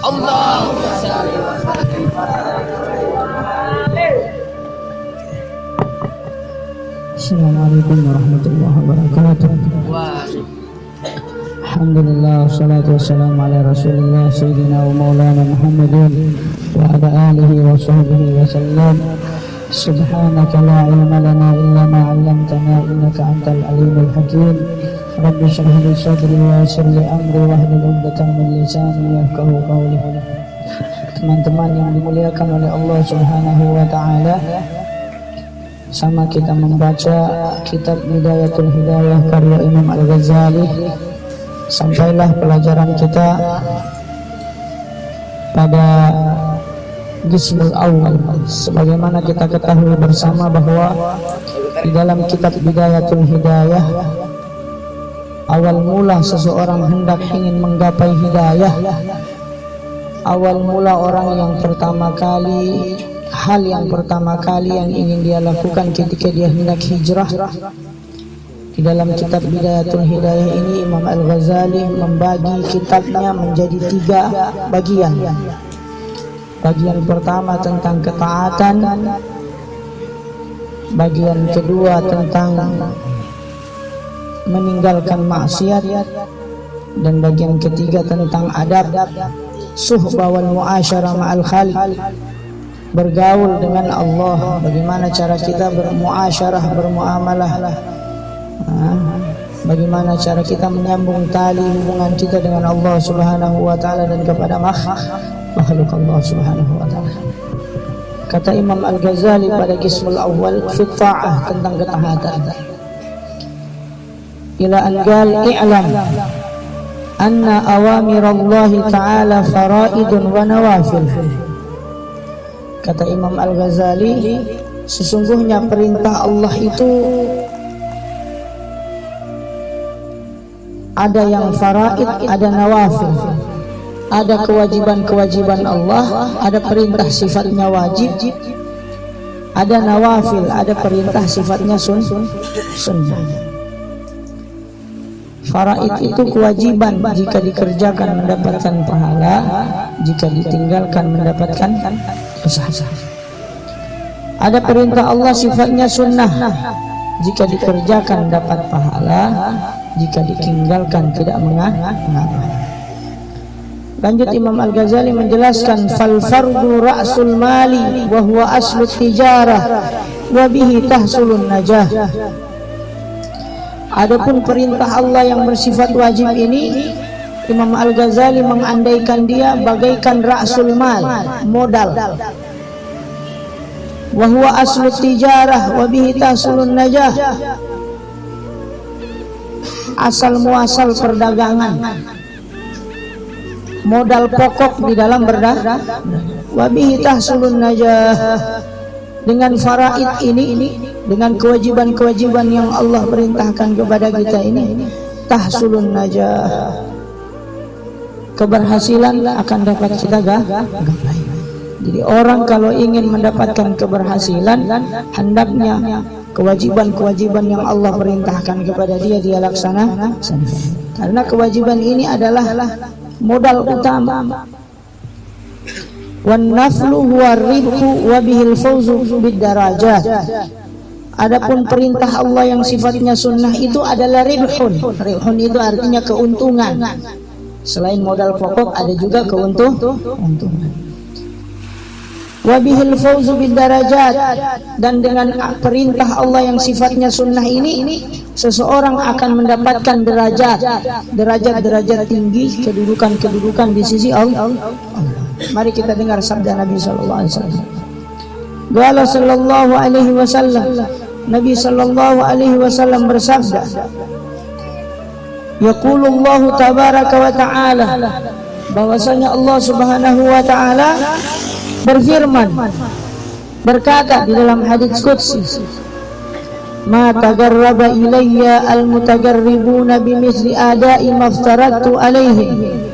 Allahumma shalli wa sallim. Assalamualaikum warahmatullahi wabarakatuh. Alhamdulillah, wassalatu wassalamu ala rasulillah sayyidina wa maulana Muhammadin wa ala alihi wa sahbihi wa sallam. Subhanaka la ilma lana illa ma 'allamtana innaka antal alimul hakim. Rabbi shrah li sadri wa yassir li amri wahlul 'uqdatam min lisani yafqahu qawli. Teman-teman yang dimuliakan oleh Allah Subhanahu wa taala, sama kita membaca kitab Bidayatul Hidayah karya Imam Al-Ghazali. Sampailah pelajaran kita pada Juz'ul Awal. Sebagaimana kita ketahui bersama bahwa di dalam kitab Bidayatul Hidayah, awal mula seseorang hendak ingin menggapai hidayah, awal mula orang yang pertama kali, hal yang pertama kali yang ingin dia lakukan ketika dia hendak hijrah. Di dalam kitab Bidayatul Hidayah ini Imam Al-Ghazali membagi kitabnya menjadi 3 bagian. Bagian pertama tentang ketaatan, bagian kedua tentang meninggalkan maksiat, dan bagian ketiga tentang adab suhbah wal muasyarah ma'al khaliq, bergaul dengan Allah, bagaimana cara kita bermuasyarah, bermuamalah, bagaimana cara kita menyambung tali hubungan kita dengan Allah Subhanahu wa taala dan kepada makhluk Allah Subhanahu wa taala. Kata Imam Al-Ghazali pada Qismul Awal fi ta'ah, tentang ketaatan, ila an qal i'lam anna awamirallahi ta'ala faraidun wa nawafil. Kata Imam Al-Ghazali, sesungguhnya perintah Allah itu ada yang faraid, ada nawafil. Ada kewajiban-kewajiban Allah, ada perintah sifatnya wajib, ada nawafil, ada perintah sifatnya sunnah. Faraid itu kewajiban, jika dikerjakan mendapatkan pahala, jika ditinggalkan mendapatkan dosa. Ada perintah Allah sifatnya sunnah, jika dikerjakan dapat pahala, jika ditinggalkan tidak mengapa. Lanjut Imam Al-Ghazali menjelaskan, fal fardu ra'sul mali wa huwa aslu tijarah wa bihi tahsulun najah. Adapun perintah Allah yang bersifat wajib ini, Imam Al-Ghazali mengandaikan dia bagaikan ra'sul mal, modal, wa huwa aslu tijarah wa bihi tahsulun najah, asal muasal perdagangan, modal pokok di dalam berdagang. Wabihi tahsulun najah, dengan faraid ini, dengan kewajiban-kewajiban yang Allah perintahkan kepada kita ini, tahsulun najah, keberhasilan akan dapat kita gapai. Jadi orang kalau ingin mendapatkan keberhasilan, hendaknya kewajiban-kewajiban yang Allah perintahkan kepada dia laksanakan, karena kewajiban ini adalah modal utama. Wan naflu huwa ribhu wa bihil fawzu bid darajat. Adapun perintah Allah yang sifatnya sunnah itu adalah ribhun. Ribhun itu artinya keuntungan. Selain modal pokok ada juga keuntungan. Wa bihil fawzu bid darajat, dan dengan perintah Allah yang sifatnya sunnah ini seseorang akan mendapatkan derajat tinggi, kedudukan di sisi Allah. Mari kita dengar sabda Nabi sallallahu alaihi wasallam. Qala sallallahu alaihi wasallam, Nabi sallallahu alaihi wasallam bersabda, yaqulullahu tabaraka wa ta'ala, bahwasanya Allah Subhanahu wa taala berfirman, berkata di dalam hadits qudsi, ma tagarraba ilayya al-mutagarribuna bimithli ada'i maftaratu alaihim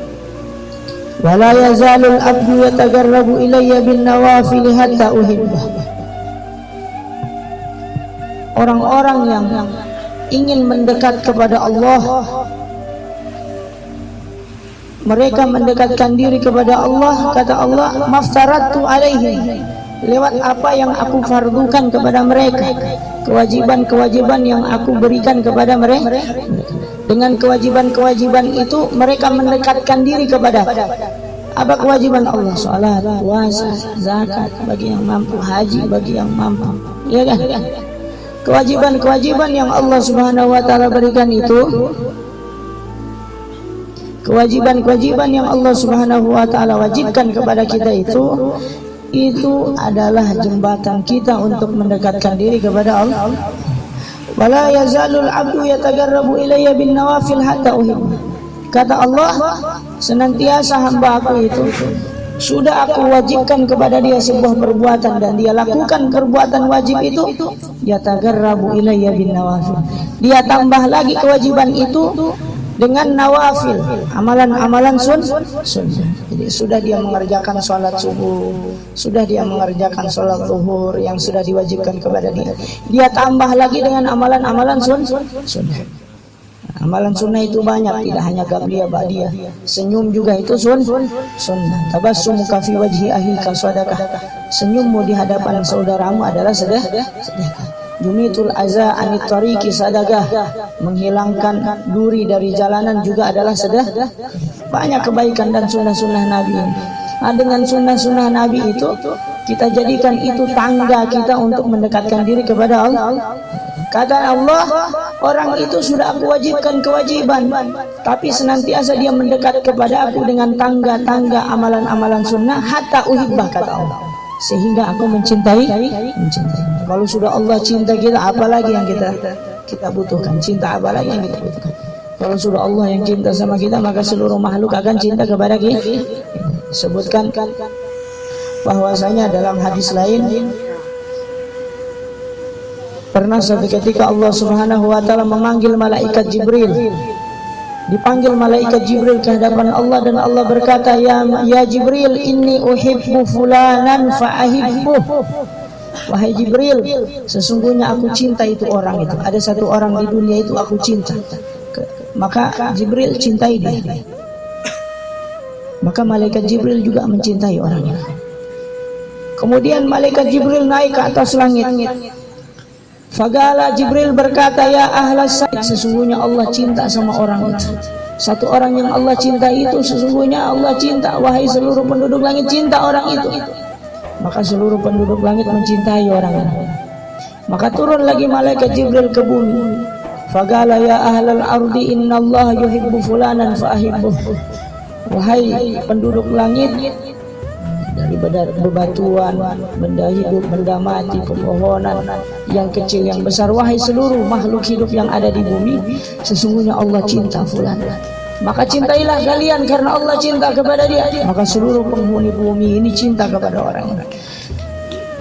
wa la yazalu al-abdu yatagarrabu ilayya bin nawafil hatta uhibbah. Orang-orang yang ingin mendekat kepada Allah mereka mendekatkan diri kepada Allah, kata Allah, maftaratu alaihim, lewat apa yang aku fardukan kepada mereka, kewajiban-kewajiban yang aku berikan kepada mereka. Dengan kewajiban-kewajiban itu mereka mendekatkan diri kepada apa? Kewajiban Allah, salat, puasa, zakat bagi yang mampu, haji bagi yang mampu, ya kan? Kewajiban-kewajiban yang Allah Subhanahu wa taala berikan itu, kewajiban-kewajiban yang Allah Subhanahu wa taala wajibkan kepada kita itu adalah jembatan kita untuk mendekatkan diri kepada Allah. Wala yazalul abdu yatagarrabu ilayya bin nawafil hatta uhibbu. Kata Allah, senantiasa hamba aku itu sudah aku wajibkan kepada dia sebuah perbuatan dan dia lakukan perbuatan wajib itu, yatagarrabu ilayya bin nawafil. Dia tambah lagi kewajiban itu dengan nawafil, amalan-amalan sunnah. Jadi sudah dia mengerjakan sholat subuh, sudah dia mengerjakan sholat zuhur yang sudah diwajibkan kepada dia, dia tambah lagi dengan amalan-amalan sunnah. Amalan sunnah itu banyak, tidak hanya qabliyah ba'diyah. Senyum juga itu sunnah. Tabassumuka fi wajhi akhika shadaqah. Senyummu di hadapan saudaramu adalah sedekah. Jumitul aza anit tariqi sadaqah. Menghilangkan duri dari jalanan juga adalah sedekah. Banyak kebaikan dan sunnah-sunnah Nabi. Nah, dengan sunnah-sunnah Nabi itu kita jadikan itu tangga kita untuk mendekatkan diri kepada Allah. Kata Allah, orang itu sudah aku wajibkan kewajiban, tapi senantiasa dia mendekat kepada aku dengan tangga-tangga amalan-amalan sunnah, hatta uhibbah, kata Allah, sehingga aku mencintai. Kalau sudah Allah cinta kita, apalagi yang kita butuhkan? Cinta apalagi yang kita butuhkan? Kalau sudah Allah yang cinta sama kita, maka seluruh makhluk akan cinta kepada kita. Sebutkan bahwasanya dalam hadis lain, pernah suatu ketika Allah Subhanahu wa taala memanggil malaikat Jibril. Dipanggil malaikat Jibril ke hadapan Allah dan Allah berkata, ya Jibril, inni uhibbu fulanan fa'ahibbuh. Wahai Jibril, sesungguhnya aku cinta itu orang itu. Ada satu orang di dunia itu aku cinta. Maka Jibril cintai dia. Maka malaikat Jibril juga mencintai orang itu. Kemudian malaikat Jibril naik ke atas langit. Fagala Jibril berkata, ya ahlas sa'id, sesungguhnya Allah cinta sama orang itu. Satu orang yang Allah cinta itu, sesungguhnya Allah cinta. Wahai seluruh penduduk langit, cinta orang itu. Maka seluruh penduduk langit mencintai orang itu. Maka turun lagi malaikat Jibril ke bumi. Fagala ya ahlal ardi, innallaha yuhibbu fulanan fa'ahibbuh. Wahai penduduk langit, dari bebatuan, benda hidup, benda mati, pepohonan, yang kecil yang besar, wahai seluruh makhluk hidup yang ada di bumi, sesungguhnya Allah cinta fulan. Maka cintailah kalian karena Allah cinta kepada dia. Maka seluruh penghuni bumi ini cinta kepada orang.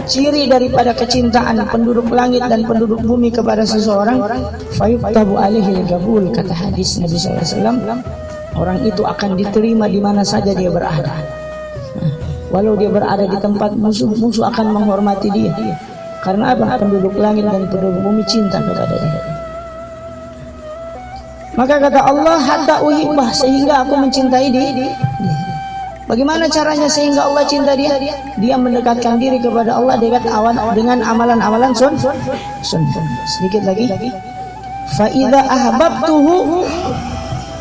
Ciri daripada kecintaan penduduk langit dan penduduk bumi kepada seseorang, fayuftabu alaihi al-qabul, kata hadis Nabi SAW, orang itu akan diterima di mana saja dia berada. Walau dia berada di tempat musuh akan menghormati dia. Karena apa? Penduduk langit dan penduduk bumi cinta kepada dia. Maka kata Allah, hatta uhibbah, sehingga aku mencintai dia. Bagaimana caranya sehingga Allah cinta dia? Dia mendekatkan diri kepada Allah dengan amalan-amalan sunnah. Sedikit lagi. Fa idza ahbabtuhu,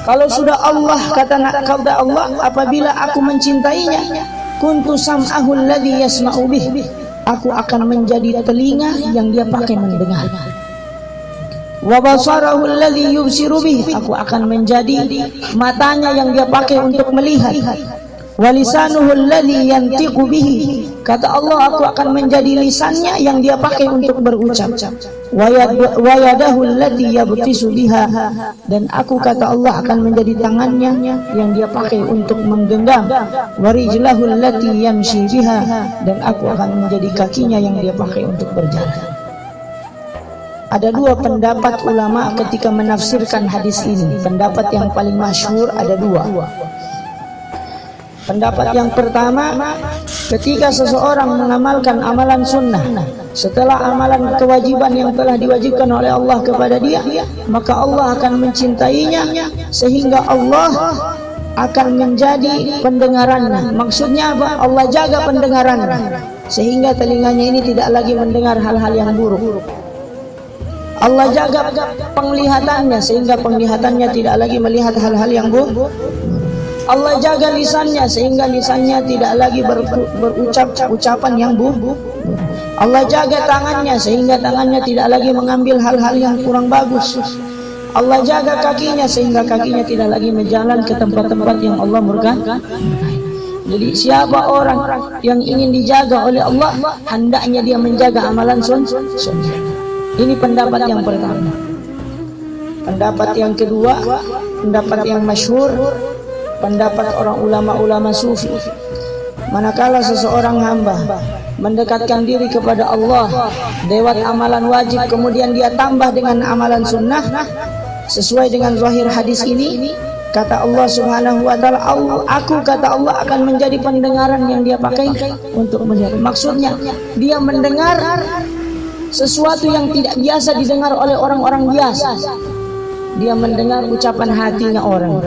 kalau sudah Allah, kata Allah, apabila aku mencintainya, kuntu sam'ahu alladhi yasma'u bih, aku akan menjadi telinga yang dia pakai mendengar. Wa basarahu alladhi yubsiru bih, aku akan menjadi matanya yang dia pakai untuk melihat. Wa lisanuhu alladhi yantiqu bihi, kata Allah, aku akan menjadi lisannya yang dia pakai untuk berucap. Wa yadahu allati yabtisu biha, dan aku, kata Allah, akan menjadi tangannya yang dia pakai untuk menggenggam. Wa rijlahu allati yamshi biha, dan aku akan menjadi kakinya yang dia pakai untuk berjalan. Ada dua pendapat ulama ketika menafsirkan hadis ini. Pendapat yang paling masyhur ada dua. Pendapat yang pertama, ketika seseorang mengamalkan amalan sunnah setelah amalan kewajiban yang telah diwajibkan oleh Allah kepada dia, maka Allah akan mencintainya sehingga Allah akan menjadi pendengarannya. Maksudnya apa? Allah jaga pendengarannya sehingga telinganya ini tidak lagi mendengar hal-hal yang buruk. Allah jaga penglihatannya sehingga penglihatannya tidak lagi melihat hal-hal yang buruk. Allah jaga lisannya sehingga lisannya tidak lagi berucap ucapan yang buruk. Allah jaga tangannya sehingga tangannya tidak lagi mengambil hal-hal yang kurang bagus. Allah jaga kakinya sehingga kakinya tidak lagi berjalan ke tempat-tempat yang Allah murka. Jadi siapa orang yang ingin dijaga oleh Allah, hendaknya dia menjaga amalan sunnah. Ini pendapat yang pertama. Pendapat yang kedua, pendapat yang masyhur, pendapat orang ulama-ulama sufi. Manakala seseorang hamba mendekatkan diri kepada Allah lewat amalan wajib, kemudian dia tambah dengan amalan sunnah sesuai dengan zahir hadis ini, kata Allah Subhanahu wa taala, aku kata Allah akan menjadi pendengaran yang dia pakai untuk melihat. Maksudnya dia mendengar sesuatu yang tidak biasa didengar oleh orang-orang biasa. Dia mendengar ucapan hatinya orang.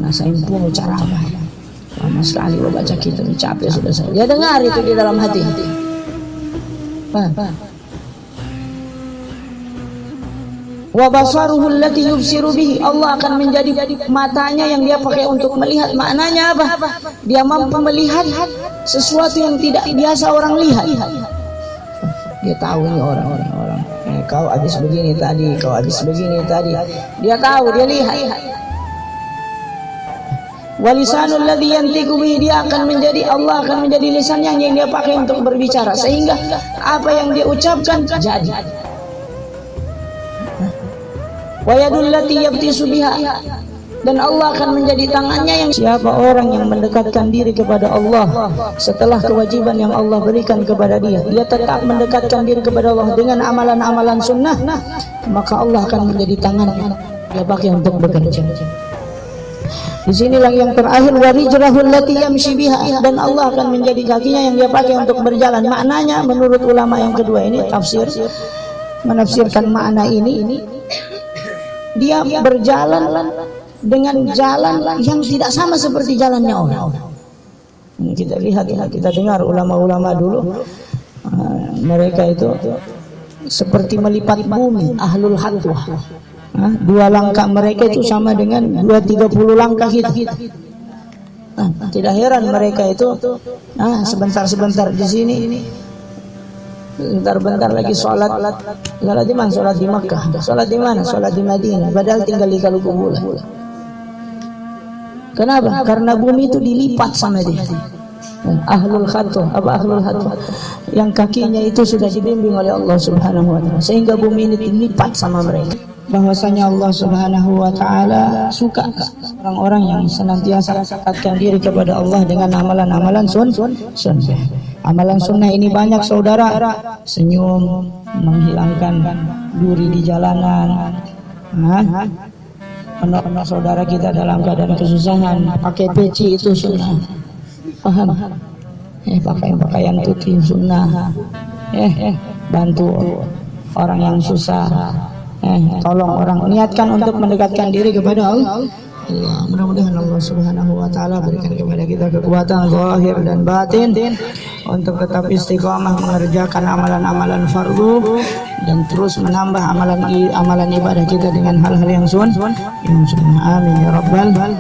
Nah, saya pun cara apa? Lama sekali baca kita ini, capek sudah saya. Dia dengar itu di dalam hati. Wa basaruhu allati yubsiru bihi, Allah akan menjadi matanya yang dia pakai untuk melihat. Maknanya apa? Dia mampu melihat sesuatu yang tidak biasa orang lihat. Dia tahu ini orang-orang kau habis begini tadi, kau habis begini tadi. Dia tahu, dia lihat. Walisanul ladzi yantiqu bihi, dia akan menjadi, Allah akan menjadi lisan yang dia pakai untuk berbicara sehingga apa yang dia ucapkan jadi. Wa yadul lati yabtisu biha, dan Allah akan menjadi tangannya yang, siapa orang yang mendekatkan diri kepada Allah setelah kewajiban yang Allah berikan kepada dia, dia tetap mendekatkan diri kepada Allah dengan amalan-amalan sunnah, maka Allah akan menjadi tangannya dia pakai untuk bekerja. Di sinilah yang terakhir, warijrahul lati yamshi biha, dan Allah akan menjadi kakinya yang dia pakai untuk berjalan. Maknanya menurut ulama yang kedua ini menafsirkan makna ini, dia berjalan dengan jalan yang tidak sama seperti jalannya orang. Ini kita lihat ya, kita dengar ulama-ulama dulu, mereka itu seperti melipat bumi, ahlul hadwah. Dua langkah mereka itu sama dengan 230 langkah kita. Tidak heran mereka itu sebentar-sebentar di sini, bentar-bentar lagi sholat di mana? Sholat di Makkah. Sholat di mana? Sholat di Madinah. Padahal tinggal di Kalukubula. Kenapa? Karena bumi itu dilipat sama dia. Ahlul khatwah, ahlul khatwah, yang kakinya itu sudah dibimbing oleh Allah Subhanahu wa taala sehingga bumi ini dilipat sama mereka. Bahwasanya Allah Subhanahu wa taala suka orang-orang yang senantiasa mendekatkan diri kepada Allah dengan amalan-amalan sunnah. Amalan sunnah ini banyak saudara, senyum, menghilangkan duri di jalanan. Anak-anak saudara kita dalam keadaan kesusahan, pakai peci itu sunnah. Paham? Pakaian putih sunnah. Bantu orang yang susah. Tolong orang, niatkan untuk mendekatkan diri kepada Allah. Mudah-mudahan Allah Subhanahu wa taala berikan kepada kita kekuatan zahir dan batin untuk tetap istiqamah mengerjakan amalan-amalan fardu dan terus menambah amalan ibadah kita dengan hal-hal yang sunnah. Amin ya rabbal alamin.